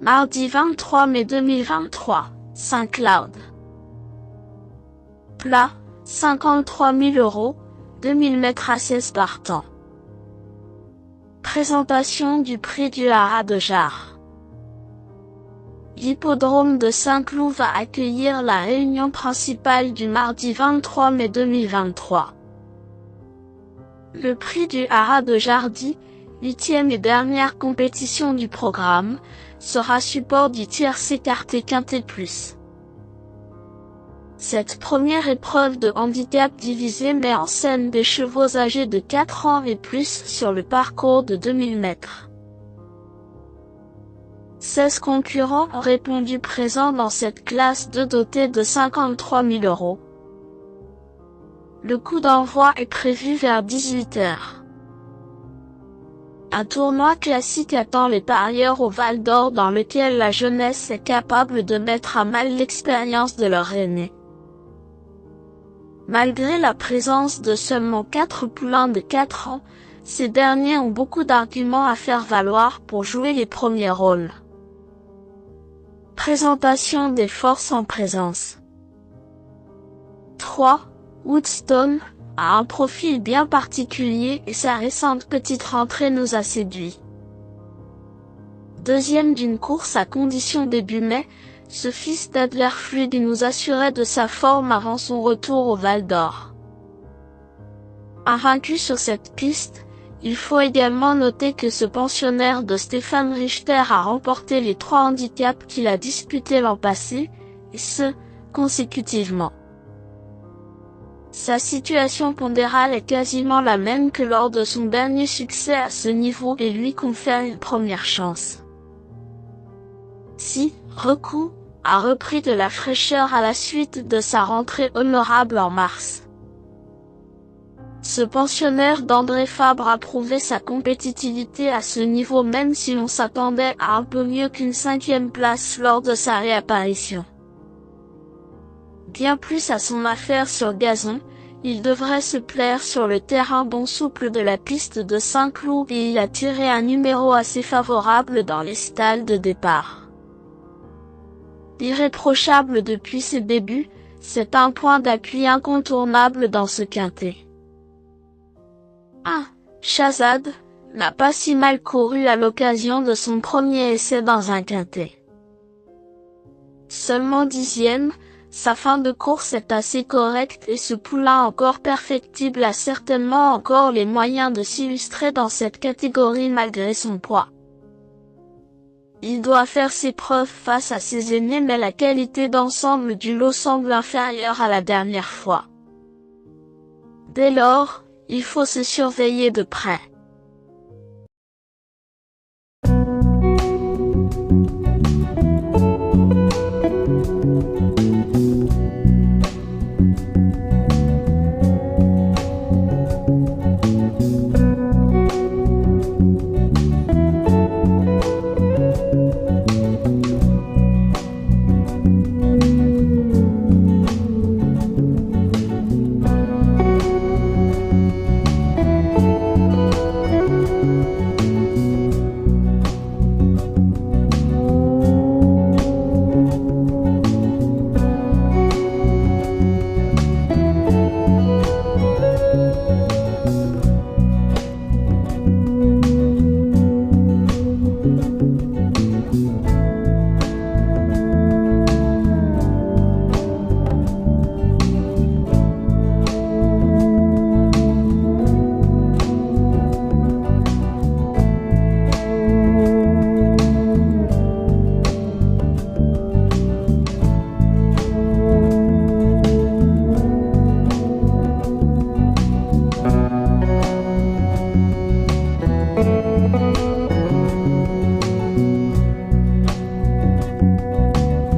Mardi 23 mai 2023, Saint-Cloud. Plat, 53 000 €, 2000 mètres assises par temps. Présentation du prix du haras de Jars. L'hippodrome de Saint-Cloud va accueillir la réunion principale du mardi 23 mai 2023. Le prix du haras de Jars, 8e et dernière compétition du programme, sera support du tiercé écarté quintet plus. Cette première épreuve de handicap divisé met en scène des chevaux âgés de 4 ans et plus sur le parcours de 2000 mètres. 16 concurrents ont répondu présents dans cette classe 2 dotée de 53 000 €. Le coup d'envoi est prévu vers 18 h. Un tournoi classique attend les parieurs au Val d'Or dans lequel la jeunesse est capable de mettre à mal l'expérience de leur aîné. Malgré la présence de seulement 4 poulains de 4 ans, ces derniers ont beaucoup d'arguments à faire valoir pour jouer les premiers rôles. Présentation des forces en présence. 3. Woodstone a un profil bien particulier et sa récente petite rentrée nous a séduit. Deuxième d'une course à condition début mai, ce fils d'Adler Fluide nous assurait de sa forme avant son retour au Val d'Or. Invaincu sur cette piste, il faut également noter que ce pensionnaire de Stéphane Richter a remporté les 3 handicaps qu'il a disputés l'an passé, et ce, consécutivement. Sa situation pondérale est quasiment la même que lors de son dernier succès à ce niveau et lui confère une première chance. Si Recou a repris de la fraîcheur à la suite de sa rentrée honorable en mars. Ce pensionnaire d'André Fabre a prouvé sa compétitivité à ce niveau même si l'on s'attendait à un peu mieux qu'une 5e place lors de sa réapparition. Bien plus à son affaire sur gazon, il devrait se plaire sur le terrain bon souple de la piste de Saint-Cloud et il a tiré un numéro assez favorable dans les stalles de départ. Irréprochable depuis ses débuts, c'est un point d'appui incontournable dans ce quintet. 1. Shahzad n'a pas si mal couru à l'occasion de son premier essai dans un quintet. Seulement 10e, sa fin de course est assez correcte et ce poulain encore perfectible a certainement encore les moyens de s'illustrer dans cette catégorie malgré son poids. Il doit faire ses preuves face à ses aînés mais la qualité d'ensemble du lot semble inférieure à la dernière fois. Dès lors, il faut se surveiller de près.